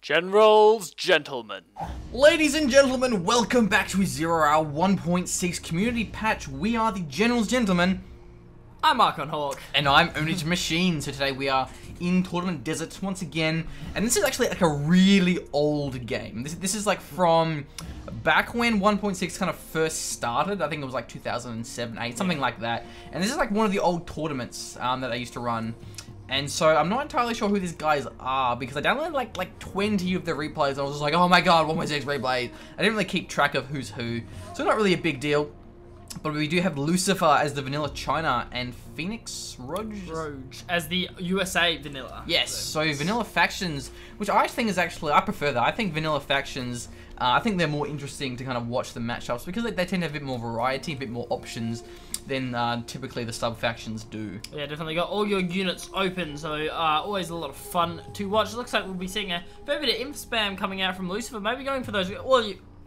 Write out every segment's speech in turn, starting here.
Gentlemen. Ladies and gentlemen, welcome back to 0 1.6 community patch. We are the Gentlemen. I'm Archon Hawk. And I'm Only to Machine. So today we are in Tournament Deserts once again. And this is actually like a really old game. This is like from back when 1.6 kind of first started. I think it was like 2007, 8, something like that. And this is like one of the old tournaments that I used to run. And so I'm not entirely sure who these guys are because I downloaded like 20 of the replays and I was just like, oh my god, 1.6 replays. I didn't really keep track of who's who. So not really a big deal. But we do have Lucifer as the Vanilla China and Phenix-Rouge as the USA Vanilla. Yes, so Vanilla Factions, which I think is actually, I prefer that. I think Vanilla Factions, I think they're more interesting to kind of watch the matchups because they tend to have a bit more variety, a bit more options than typically the sub-factions do. Yeah, definitely got all your units open, so always a lot of fun to watch. It looks like we'll be seeing a fair bit of imp spam coming out from Lucifer, maybe going for those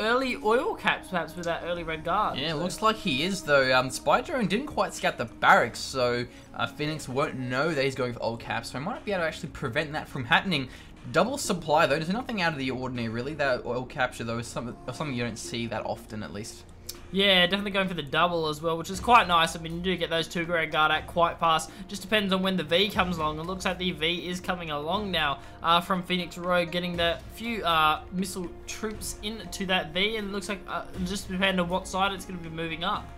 early oil caps, perhaps, with that early red guard. Yeah, so. Looks like he is, though. Spy Drone didn't quite scout the barracks, so Phoenix won't know that he's going for oil caps, so he might be able to actually prevent that from happening. Double supply, though. There's nothing out of the ordinary, really. That oil capture, though, is something you don't see that often, at least. Yeah, definitely going for the double as well, which is quite nice. I mean, you do get those 2 red guard out quite fast. Just depends on when the V comes along. It looks like the V is coming along now from Phenix-Rouge, getting the few missile troops into that V, and it looks like just depending on what side it's going to be moving up.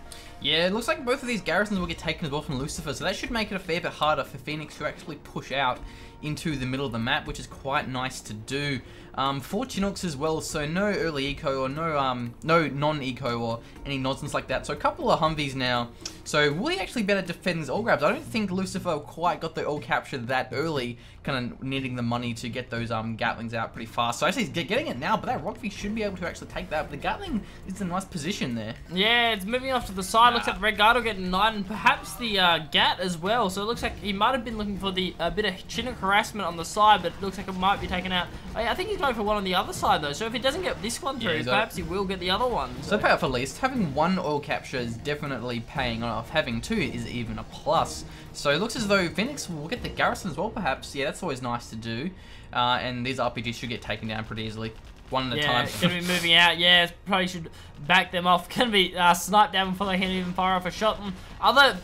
Yeah, it looks like both of these garrisons will get taken as well from Lucifer, so that should make it a fair bit harder for Phoenix to actually push out into the middle of the map, which is quite nice to do. 4 Chinooks as well, so no early eco or no non-eco or any nonsense like that. So a couple of Humvees now. So will he actually better defend his all grabs? I don't think Lucifer quite got the all capture that early, kind of needing the money to get those Gatlings out pretty fast. So actually he's getting it now, but that Rockfee should be able to actually take that. But the Gatling is in a nice position there. Yeah, it's moving off to the side. Looks like the Red Guard will get 9 and perhaps the Gat as well. So it looks like he might have been looking for the bit of Chinook harassment on the side, but it looks like it might be taken out. I think he's going for one on the other side though. So if he doesn't get this one through, perhaps he will get the other one. So pay off at least. Having 1 oil capture is definitely paying off. Having 2 is even a plus. So it looks as though Phoenix will get the garrison as well, perhaps. Yeah, that's always nice to do. And these RPGs should get taken down pretty easily. One at a time. Yeah, gonna be moving out. Yeah, probably should back them off. Gonna be sniped down before they can even fire off a shot. And other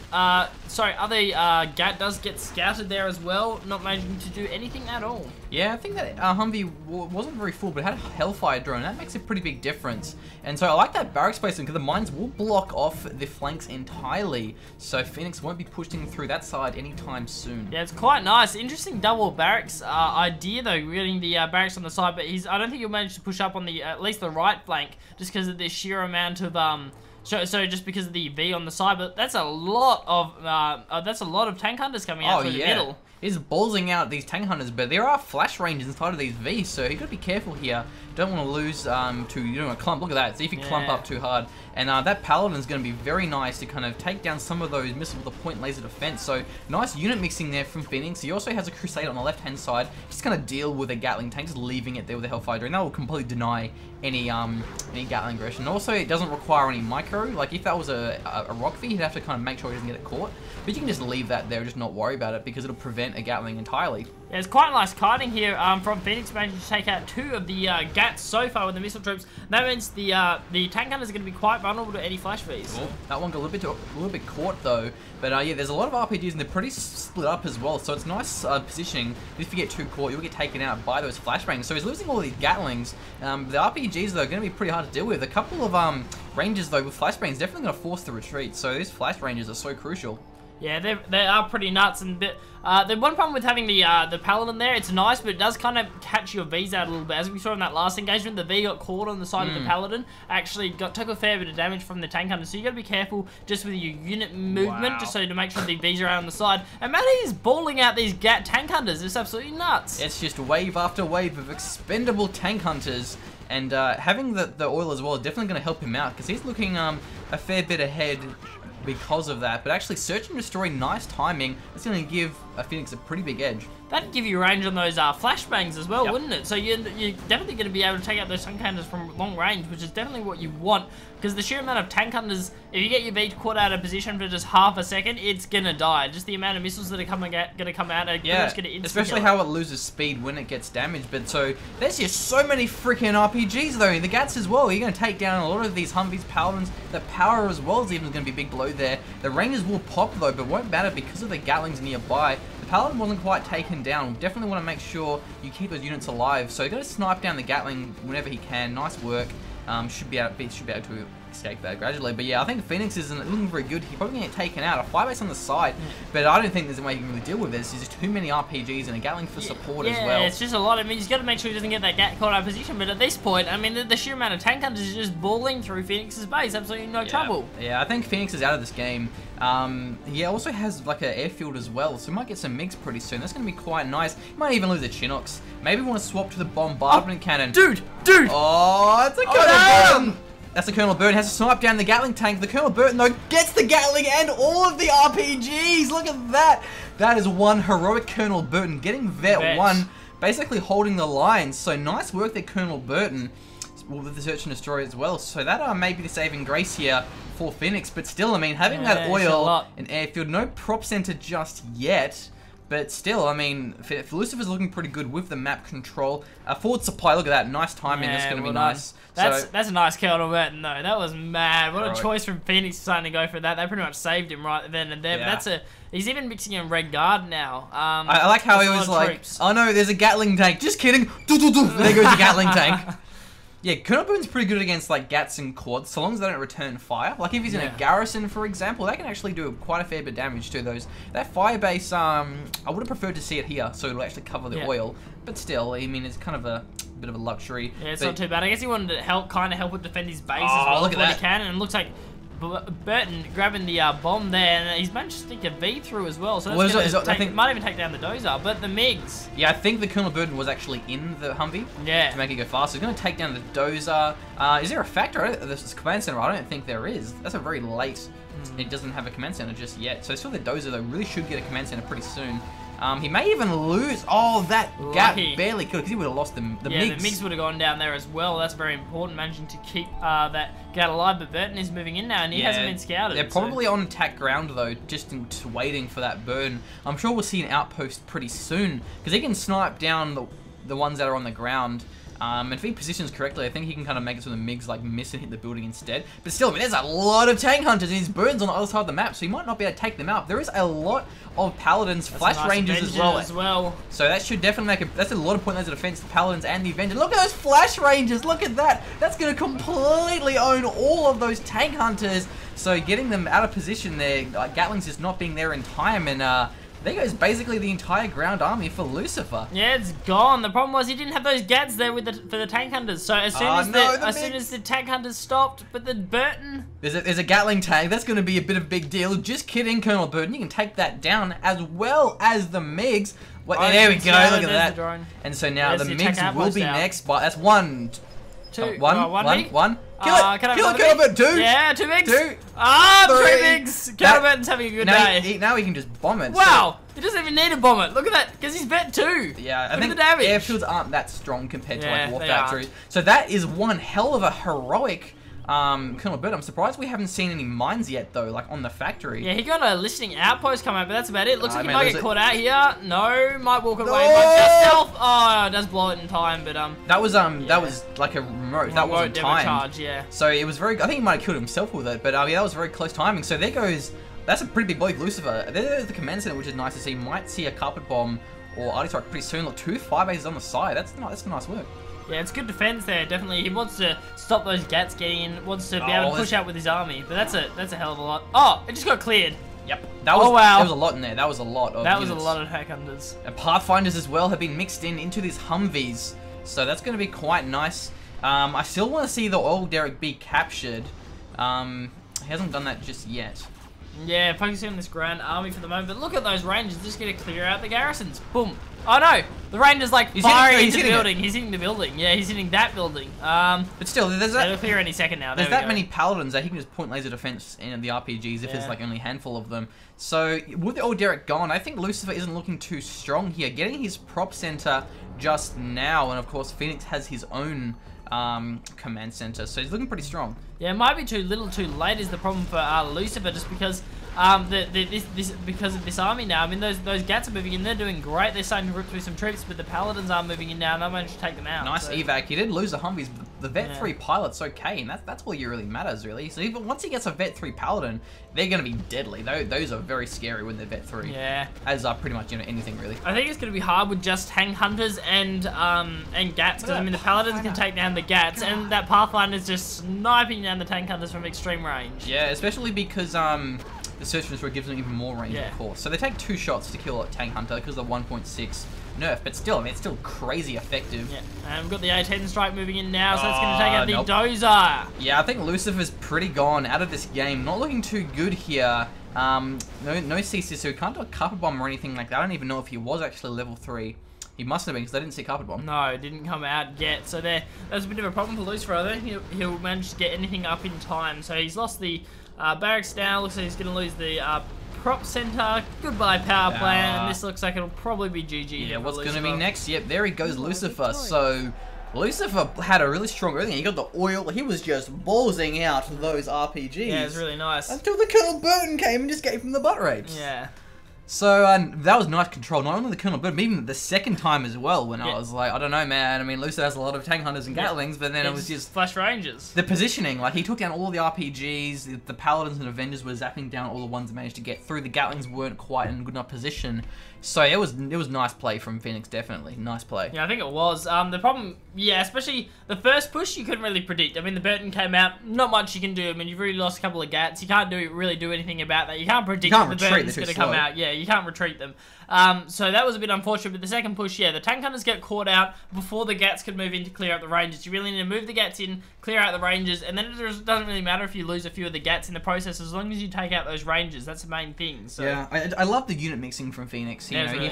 Gat does get scouted there as well, not managing to do anything at all. Yeah, I think that Humvee wasn't very full, but it had a Hellfire drone. That makes a pretty big difference. And so I like that barracks placement because the mines will block off the flanks entirely. So Phoenix won't be pushing through that side anytime soon. Yeah, it's quite nice. Interesting double barracks idea though, getting the barracks on the side, but I don't think he'll manage to push up on the at least the right flank just because of the sheer amount of so just because of the V on the side, but that's a lot of tank hunters coming out through the middle. He's ballsing out these tank hunters, but there are flash ranges inside of these Vs, so you got to be careful here. Don't want to lose you don't want to clump. Look at that. See if you clump up too hard. And that Paladin's going to be very nice to kind of take down some of those missiles with a point laser defense. So nice unit mixing there from Phoenix. He also has a Crusader on the left-hand side. Just kind of deal with a Gatling tank, just leaving it there with a Hellfire drone. That will completely deny any Gatling aggression. Also, it doesn't require any micro. Like if that was a Rockfee, he'd have to kind of make sure he doesn't get it caught. But you can just leave that there, just not worry about it because it'll prevent a Gatling entirely. Yeah, it's quite nice kiting here from Phoenix, managing to take out 2 of the Gats so far with the missile troops. That means the tank hunters are going to be quite vulnerable to any flash Vs. Oh, that one got a little bit caught though. But yeah, there's a lot of RPGs and they're pretty split up as well. So it's nice positioning. If you get too caught, you'll get taken out by those flashbangs. So he's losing all these Gatlings. The RPGs though are going to be pretty hard to deal with. A couple of ranges though with flashbangs definitely going to force the retreat. So these flash ranges are so crucial. Yeah, they are pretty nuts, and the one problem with having the Paladin there, it's nice, but it does kind of catch your Vs out a little bit. As we saw in that last engagement, the V got caught on the side of the Paladin, actually took a fair bit of damage from the tank hunter, so you got to be careful just with your unit movement, just so to make sure the Vs are out on the side. And Matty is balling out these tank hunters. It's absolutely nuts. It's just wave after wave of expendable tank hunters. And having the oil as well is definitely going to help him out, because he's looking a fair bit ahead because of that. But actually, search and destroy, nice timing. It's going to give Phoenix a pretty big edge. That'd give you range on those flashbangs as well, Yep. wouldn't it? So you're definitely going to be able to take out those tank hunters from long range, which is definitely what you want. Because the sheer amount of tank hunters, if you get your V caught out of position for just half a second, it's going to die. Just the amount of missiles that are going to come out are pretty much going to instantly especially how it loses speed when it gets damaged. But so, there's just so many freaking RPGs though. The Gats as well. You're going to take down a lot of these Humvees, Paladins. The power as well is even going to be big below there. The Rangers will pop though, but won't matter because of the Gatlings nearby. The Paladin wasn't quite taken down. Definitely want to make sure you keep those units alive. So you're going to snipe down the Gatling whenever he can. Nice work. Should be able to escape that gradually. But yeah, I think Phoenix isn't looking very good. He's probably going to get taken out. A firebase on the side, but I don't think there's a way you can really deal with this. There's just too many RPGs and a Gatling for support as well. Yeah, it's just a lot. I mean, he's got to make sure he doesn't get that Gat caught out of position. But at this point, I mean, the sheer amount of tank hunters is just balling through Phoenix's base. Absolutely no trouble. Yeah, I think Phoenix is out of this game. He also has like an airfield as well, so we might get some MiGs pretty soon. That's going to be quite nice. He might even lose a Chinox. Maybe we want to swap to the bombardment cannon. Dude! Oh, it's a Colonel Burton. That's the Colonel Burton. Has to snipe down the Gatling tank. The Colonel Burton, though, gets the Gatling and all of the RPGs. Look at that. That is one heroic Colonel Burton getting Vet 1, basically holding the lines. So nice work there, Colonel Burton, with the Search and Destroy as well. So that may be the saving grace here for Phoenix. But still, I mean, having that oil and airfield, no prop center just yet. But still, I mean, Lucifer's looking pretty good with the map control. Forward supply, look at that. Nice timing. That's going to be nice. That's a nice Colonel Burton, though. That was mad. What a choice from Phoenix deciding to go for that. They pretty much saved him right then and there. Yeah. But he's even mixing in Red Guard now. I like how he was like, oh no, there's a Gatling tank. Just kidding. There goes the Gatling tank. Yeah, Colonel Burton's pretty good against like Gats and quads, so long as they don't return fire. Like if he's in a garrison, for example, they can actually do quite a fair bit of damage to those. That firebase, I would have preferred to see it here, so it'll actually cover the oil. But still, I mean, it's kind of a bit of a luxury. Yeah, it's not too bad. I guess he wanted to kind of help with defend his base as well as what he can, and it looks like Burton grabbing the bomb there, and he's managed to stick a V through as well, so that's I think might even take down the Dozer, but the MiGs. Yeah, I think the Colonel Burton was actually in the Humvee to make it go faster. He's going to take down the Dozer. Is there a factor? This is command center. I don't think there is. That's a very late. It doesn't have a command center just yet. So still the Dozer, though, really should get a command center pretty soon. He may even lose. Oh, that Gat barely could, because he would have lost the MiGs. Yeah, the MiGs would have gone down there as well. That's very important, managing to keep that Gat alive. But Burton is moving in now, and he hasn't been scouted. They're probably on attack ground, though, just waiting for that burn. I'm sure we'll see an outpost pretty soon, because he can snipe down the ones that are on the ground. And if he positions correctly, I think he can kind of make it so the MiGs like miss and hit the building instead. But still, I mean, there's a lot of tank hunters and his burns on the other side of the map, so he might not be able to take them out. There is a lot of Paladins, Flash Rangers as well. So that should definitely that's a lot of point laser defense, the Paladins and the Avengers. Look at those Flash Rangers, look at that. That's going to completely own all of those tank hunters. So getting them out of position there, Gatling's just not being there in time, and there goes basically the entire ground army for Lucifer. Yeah, it's gone. The problem was he didn't have those Gats there for the tank hunters. So as soon as the tank hunters stopped, but the Burton, there's a Gatling tank. That's going to be a bit of a big deal. Just kidding, Colonel Burton. You can take that down as well as the MiGs. There we go. Look at that. And so now the MiGs will be next. But that's one. Two. One. Kill it! Kill it, Colonel Burton! Two! Yeah, two MiGs! Two! Three MiGs! Colonel Burton's having a good day. Now he can just bomb it. Wow! He doesn't even need to bomb it. Look at that, because he's vet 2. Yeah, I think the damage. Airfields aren't that strong compared to like War Factories. So that is one hell of a heroic Colonel Burton. I'm surprised we haven't seen any mines yet, though, like on the factory. Yeah, he got a listening outpost come out, but that's about it. Looks like he might get caught out here. No, might walk away. But just stealth. Oh, it does blow it in time, but that was like a remote. That wasn't timed. Charge, yeah. So it was very. I think he might have killed himself with it, but yeah, that was very close timing. So there goes. That's a pretty big blow, Lucifer. There's the command center, which is nice to see. Might see a carpet bomb or arty strike pretty soon. Look, 2 firebases on the side. That's nice work. Yeah, it's good defense there, definitely. He wants to stop those Gats getting in, wants to be able to push out with his army, but that's a hell of a lot. Oh, it just got cleared. Yep. That was, wow. There was a lot in there. That was a lot of units. Was a lot of hack hunters. And Pathfinders as well have been mixed into these Humvees, so that's going to be quite nice. I still want to see the oil derrick be captured. He hasn't done that just yet. Yeah, focusing on this Grand Army for the moment. But look at those Rangers just going to clear out the garrisons. Boom. Oh no, the Rangers like firing into the building. He's hitting the building. Yeah, he's hitting that building. But still, there's that. It'll clear any second now. There's that many paladins that he can just point laser defense in the RPGs if there's like only a handful of them. So with the old Derek gone, I think Lucifer isn't looking too strong here. Getting his prop center just now, and of course Phoenix has his own command center, so he's looking pretty strong. Yeah, it might be too little, too late is the problem for Lucifer, just because because of this army now. I mean, those Gats are moving in, they're doing great. They're starting to rip through some troops, but the Paladins are moving in now, and I managed to take them out. Nice evac. He did lose a Humvees, but the Vet 3 pilot's okay, and that's all you really matters, really. So even once he gets a Vet 3 Paladin, they're going to be deadly. Those are very scary when they're Vet 3. Yeah. As are pretty much anything, really. I think it's going to be hard with just Tank Hunters and Gats, because I mean the Paladins can take down the Gats, and that Pathfinder's just sniping down the Tank Hunters from extreme range. Yeah, especially because the Search and Destroy gives them even more range, of course. So they take 2 shots to kill a Tank Hunter because of the 1.6 nerf, but still, I mean, it's still crazy effective. Yeah, and we've got the A10 strike moving in now, so it's going to take out the Dozer. Yeah, I think Lucifer's pretty gone out of this game. Not looking too good here. No CC, so he can't do a Carpet Bomb or anything like that. I don't even know if he was actually level 3. He must have been, because I didn't see Carpet Bomb. No, it didn't come out yet. So that's a bit of a problem for Lucifer. I don't think he'll manage to get anything up in time. So he's lost the barracks now. Looks like he's going to lose the prop center. Goodbye power plant. And this looks like it'll probably be GG. Yeah, what's going to be next? Yep, there he goes, Lucifer. So Lucifer had a really strong early. He got the oil. He was just ballsing out those RPGs. Yeah, it's really nice. Until the Colonel Burton came and just gave him the butt rapes. Yeah. So that was nice control. Not only the Colonel Burton, but even the second time as well. When I was like, I don't know, man. I mean, Lucifer has a lot of Tank Hunters and Gatlings, but then it was just Flash Rangers. The positioning, like he took down all the RPGs. The Paladins and Avengers were zapping down all the ones that managed to get through. The Gatlings weren't quite in good enough position. So it was nice play from Phoenix, definitely. Nice play. Yeah, I think it was. The problem, especially the first push, you couldn't really predict. I mean, the Burton came out, not much you can do. I mean, you've really lost a couple of Gats. You can't really do anything about that. You can't predict that the Burton's going to come out. Yeah, you can't retreat them. So that was a bit unfortunate, but the second push, the Tank Hunters get caught out before the Gats could move in to clear out the Rangers. You really need to move the Gats in, clear out the Rangers, and then it doesn't really matter if you lose a few of the Gats in the process, as long as you take out those Rangers. That's the main thing. So. Yeah, I love the unit mixing from Phoenix. You know, really he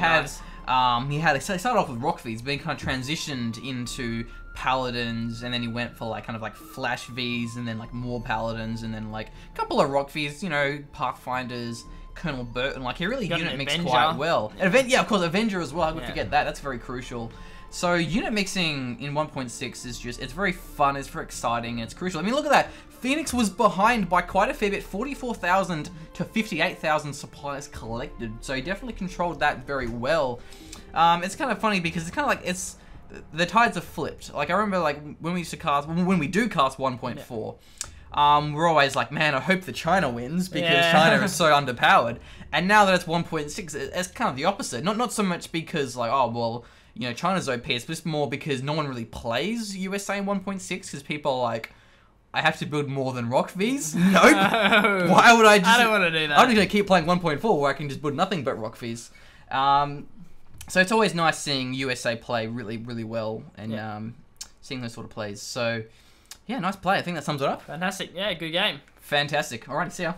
started off with Rock Vs, but then kind of transitioned into Paladins, and then he went for like kind of like Flash Vs, and then like more Paladins, and then like a couple of Rock Vs, you know, Pathfinders, Colonel Burton. Like he really unit mixed quite well. And of course, Avenger as well. I would forget that. That's very crucial. So unit mixing in 1.6 is just, it's very fun, it's very exciting, and it's crucial. I mean, look at that. Phoenix was behind by quite a fair bit, 44,000 to 58,000 supplies collected. So he definitely controlled that very well. It's kind of funny because it's kind of like, the tides are flipped. Like I remember like when we do cast 1.4, we're always like, man, I hope that China wins because China is so underpowered. And now that it's 1.6, it's kind of the opposite. Not so much because like, oh, well, you know, China's OP. It's just more because no one really plays USA in 1.6 because people are like, I have to build more than Rock Vs? Nope. No. Why would I just... I don't want to do that. I'm just going to keep playing 1.4 where I can just build nothing but Rock Vs. So it's always nice seeing USA play really, really well and seeing those sort of plays. So, yeah, nice play. I think that sums it up. Fantastic. Yeah, good game. Fantastic. Alrighty, see ya.